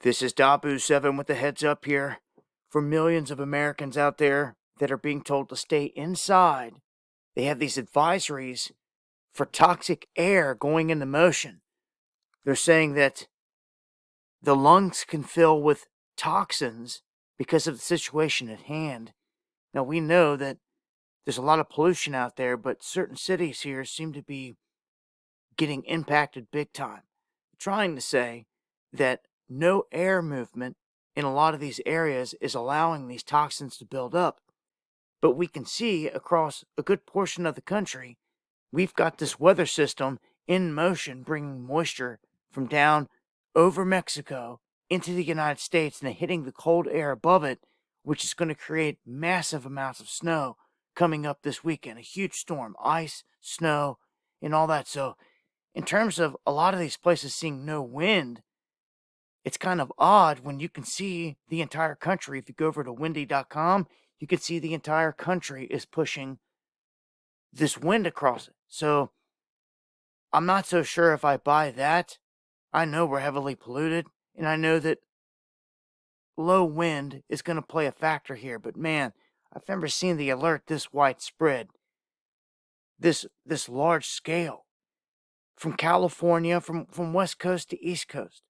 This is Dabu7 with the heads up here for millions of Americans out there that are being told to stay inside. They have these advisories for toxic air going into motion. They're saying that the lungs can fill with toxins because of the situation at hand. Now, we know that there's a lot of pollution out there, but certain cities here seem to be getting impacted big time. Trying to say that no air movement in a lot of these areas is allowing these toxins to build up. But we can see across a good portion of the country, we've got this weather system in motion, bringing moisture from down over Mexico into the United States and hitting the cold air above it, which is going to create massive amounts of snow coming up this weekend. A huge storm, ice, snow, and all that. So in terms of a lot of these places seeing no wind, it's kind of odd when you can see the entire country. If you go over to windy.com, you can see the entire country is pushing this wind across it. So I'm not so sure if I buy that. I know we're heavily polluted, and I know that low wind is going to play a factor here. But man, I've never seen the alert this widespread, this large scale, from California, from West Coast to East Coast.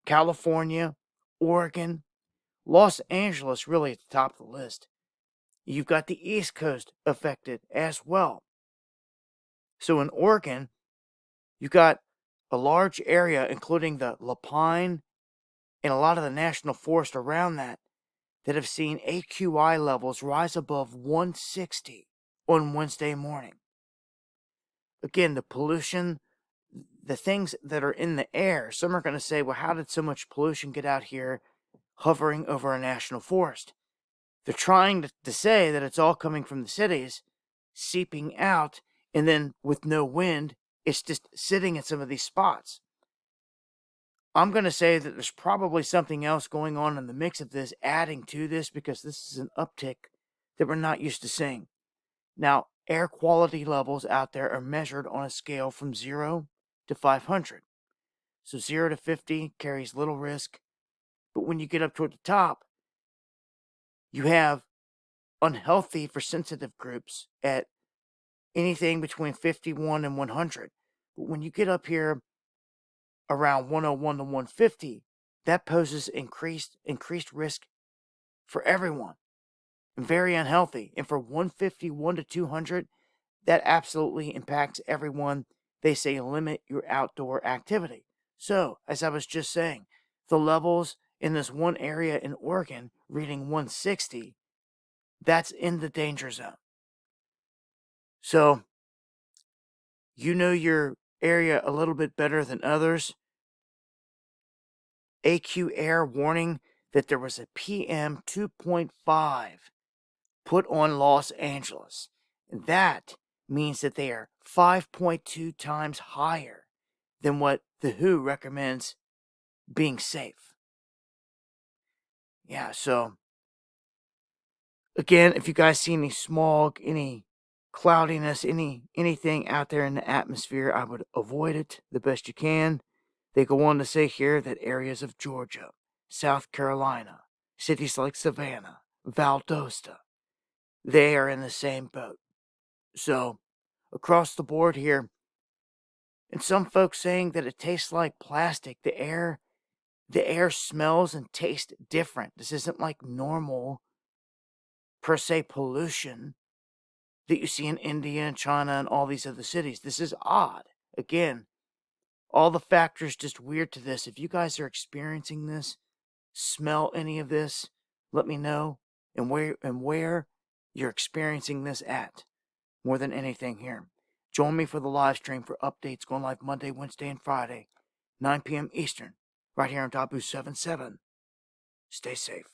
California, Oregon, Los Angeles really at the top of the list. You've got the East Coast affected as well. So in Oregon, you've got a large area, including the Lapine and a lot of the national forest around that have seen AQI levels rise above 160 on Wednesday morning. Again, the pollution, the things that are in the air. Some are going to say, well, how did so much pollution get out here hovering over a national forest? They're trying to say that it's all coming from the cities, seeping out, and then with no wind, it's just sitting in some of these spots. I'm going to say that there's probably something else going on in the mix of this, adding to this, because this is an uptick that we're not used to seeing. Now, air quality levels out there are measured on a scale from 0 to 500. So 0 to 50 carries little risk. But when you get up toward the top, you have unhealthy for sensitive groups at anything between 51 and 100. But when you get up here around 101 to 150, that poses increased risk for everyone. And very unhealthy. And for 151 to 200, that absolutely impacts everyone. They say limit your outdoor activity. So, as I was just saying, the levels in this one area in Oregon reading 160, that's in the danger zone. So, you know your area a little bit better than others. AQAir warning that there was a PM 2.5 put on Los Angeles. And that means that they are 5.2 times higher than what the WHO recommends being safe. Yeah, so again, if you guys see any smog, any cloudiness, anything out there in the atmosphere, I would avoid it the best you can. They go on to say here that areas of Georgia, South Carolina, cities like Savannah, Valdosta, they are in the same boat. So, across the board here, and some folks saying that it tastes like plastic. The air smells and tastes different. This isn't like normal, per se, pollution that you see in India and China and all these other cities. This is odd. Again, all the factors just weird to this. If you guys are experiencing this, smell any of this, let me know, and where you're experiencing this at, more than anything here. Join me for the live stream for updates going live Monday, Wednesday, and Friday, 9 p.m. Eastern, right here on Dabu 77. Stay safe.